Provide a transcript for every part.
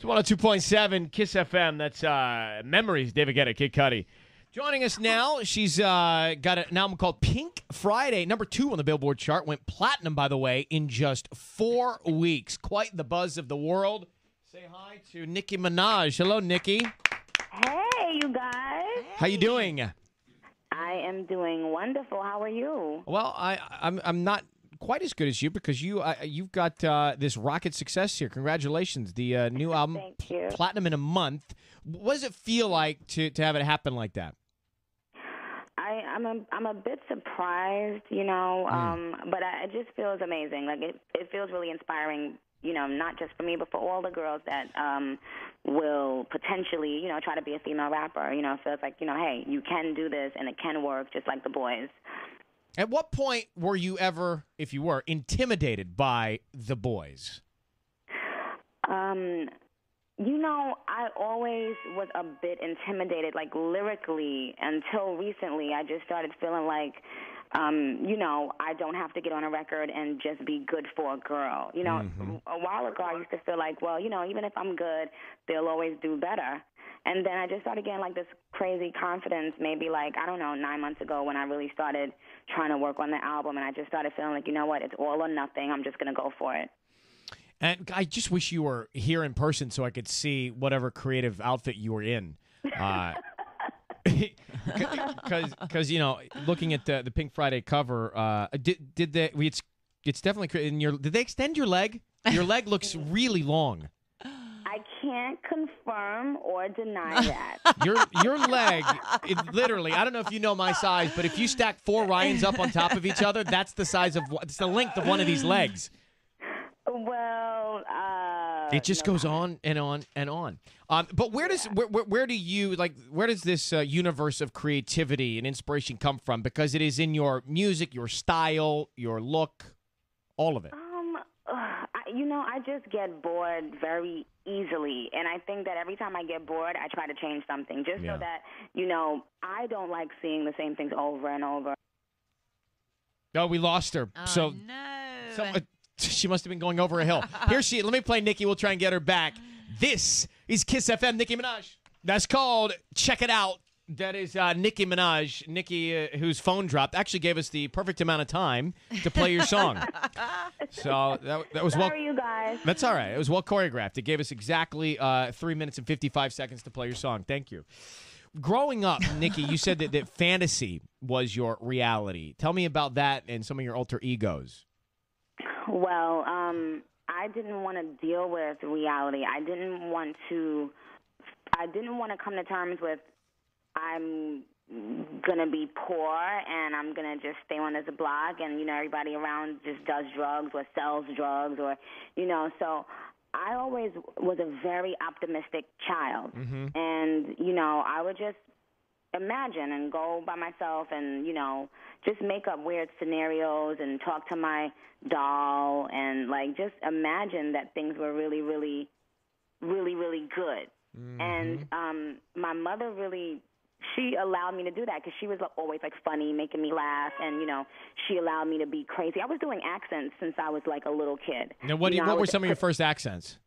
102.7 Kiss FM. That's Memories. David Guetta, Kid Cudi. Joining us now, she's got an album called Pink Friday, #2 on the Billboard chart. Went platinum, by the way, in just 4 weeks. Quite the buzz of the world. Say hi to Nicki Minaj. Hello, Nicki. Hey, you guys. How you doing? I am doing wonderful. How are you? Well, I'm not quite as good as you because you've got this rocket success here. Congratulations, the new album, Thank you. platinum in a month. What does it feel like to have it happen like that? I'm a bit surprised, but it just feels amazing. Like it feels really inspiring, not just for me, but for all the girls that will potentially, try to be a female rapper. It feels like, hey, you can do this and it can work just like the boys. At what point were you ever, if you were, intimidated by the boys? I always was a bit intimidated, like lyrically, until recently. I just started feeling like, I don't have to get on a record and just be good for a girl. A while ago I used to feel like, well, even if I'm good, they'll always do better. And then I just started getting like this crazy confidence maybe 9 months ago when I really started trying to work on the album, and I just started feeling like, you know what, it's all or nothing. I'm just going to go for it. And I just wish you were here in person so I could see whatever creative outfit you were in. Because looking at the Pink Friday cover, did they? It's definitely in your. Did they extend your leg? Your leg looks really long. I can't confirm or deny that. Your leg, literally. I don't know if you know my size, but if you stack 4 Ryans up on top of each other, that's the size of. It's the length of one of these legs. Well, it just goes on and on and on. But where does this universe of creativity and inspiration come from? Because it is in your music, your style, your look, all of it. I just get bored very easily, and I think that every time I get bored, I try to change something, just so that I don't like seeing the same things over and over. Oh, we lost her. Oh, so no. She must have been going over a hill. Here she is. Let me play Nicki. We'll try and get her back. This is Kiss FM, Nicki Minaj. That's called Check It Out. That is Nicki Minaj. Nicki, whose phone dropped, actually gave us the perfect amount of time to play your song. So that was Sorry, you guys. That's all right. It was well choreographed. It gave us exactly 3 minutes and 55 seconds to play your song. Thank you. Growing up, Nicki, you said that fantasy was your reality. Tell me about that and some of your alter egos. Well, I didn't want to deal with reality. I didn't want to come to terms with I'm going to be poor and I'm going to just stay on this block and, everybody around just does drugs or sells drugs or, so I always was a very optimistic child. Mm-hmm. And, I would just imagine and go by myself and, just make up weird scenarios and talk to my doll and, just imagine that things were really, really, really, really good. Mm-hmm. And my mother really, she allowed me to do that because she was always, funny, making me laugh, and, she allowed me to be crazy. I was doing accents since I was, a little kid. Now, what were some of your first accents?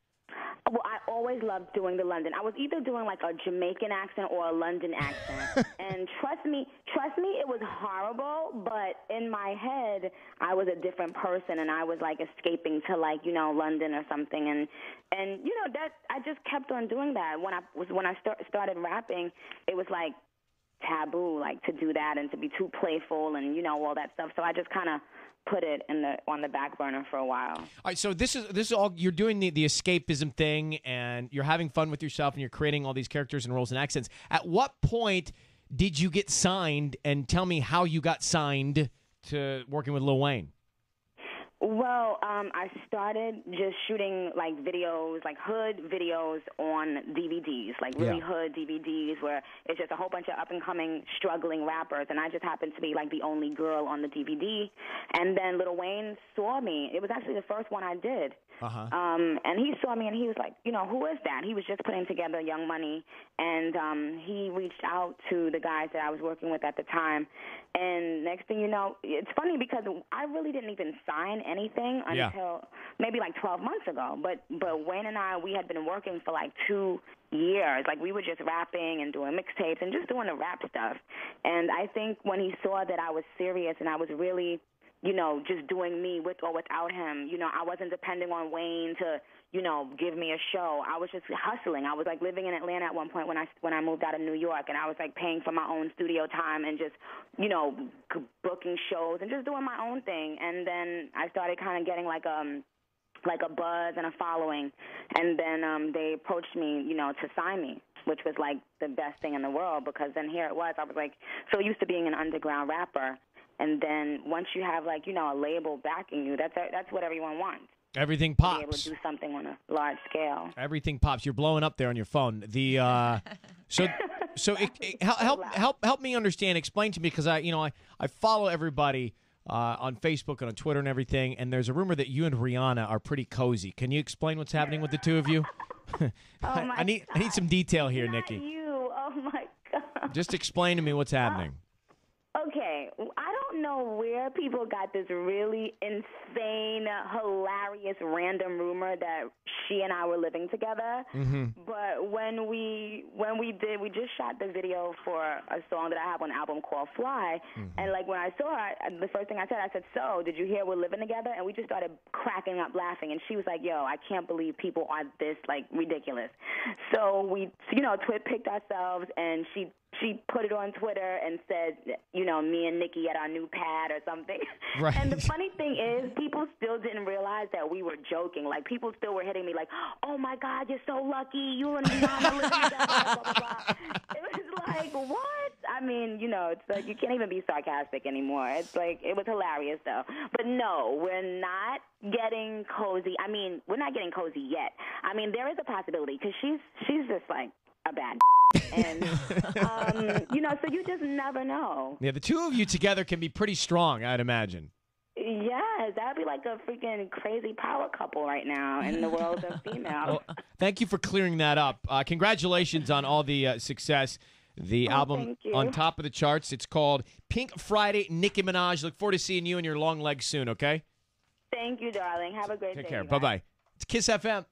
Well, I always loved doing the London. I was either doing a Jamaican accent or a London accent. And trust me, it was horrible, but in my head, I was a different person, and I was escaping to London or something. And that I just kept on doing that. When I started rapping, it was taboo to do that and to be too playful and all that stuff. So I just kind of put it on the back burner for a while. All right, so this is all you're doing the escapism thing, and you're having fun with yourself, and you're creating all these characters and roles and accents. At what point did you get signed? And tell me how you got signed to working with Lil Wayne. Well, I started just shooting videos, hood videos on DVDs, really hood DVDs where it's just a whole bunch of up-and-coming struggling rappers, and I just happened to be the only girl on the DVD. And then Lil Wayne saw me. It was actually the first one I did. And he saw me and he was like, you know, who is that? He was just putting together Young Money, and he reached out to the guys that I was working with at the time. And next thing you know, it's funny because I really didn't even sign anything until maybe like 12 months ago. But Wayne and I, we had been working for like 2 years. Like, we were just rapping and doing mixtapes and just doing the rap stuff. And I think when he saw that I was serious and I was really, you know, just doing me with or without him, you know, I wasn't depending on Wayne to, you know, give me a show. I was just hustling. I was like living in Atlanta at one point when I moved out of New York, and I was like paying for my own studio time and just, you know, booking shows and just doing my own thing. And then I started kind of getting like a buzz and a following, and then they approached me, you know, to sign me, which was like the best thing in the world, because then here it was. I was like so used to being an underground rapper, and then once you have, like, you know, a label backing you, that's what everyone wants. Everything pops. To be able to do something on a large scale. Everything pops. You're blowing up there on your phone. The help me understand. Explain to me, because I follow everybody on Facebook and on Twitter and everything, and there's a rumor that you and Rihanna are pretty cozy. Can you explain what's happening with the two of you? I need some detail here, Not Nicki. You. Oh my God. Just explain to me what's happening. Okay, I don't know where people got this really insane, hilarious, random rumor that she and I were living together. But when we just shot the video for a song that I have on an album called Fly, and like when I saw her, the first thing I said, so did you hear we're living together? And we just started cracking up laughing, and she was like, yo, I can't believe people are this, like, ridiculous. So we, you know, picked ourselves, and she put it on Twitter and said, you know, me and Nicki at our new pad or something. Right. And the funny thing is, people still didn't realize that we were joking. Like, people still were hitting me like, oh, my God, you're so lucky. You and Rihanna live together, blah, blah, blah. It was like, what? I mean, you know, it's like you can't even be sarcastic anymore. It's like, it was hilarious, though. But no, we're not getting cozy. I mean, we're not getting cozy yet. I mean, there is a possibility, because she's just like a bad and, you know, so you just never know. Yeah, the two of you together can be pretty strong, I'd imagine. Yes, that would be like a freaking crazy power couple right now in the world of females. Well, thank you for clearing that up. Congratulations on all the success. The album on top of the charts. It's called Pink Friday, Nicki Minaj. Look forward to seeing you and your long legs soon, okay? Thank you, darling. Have a great day. Take care. Bye-bye. It's Kiss FM.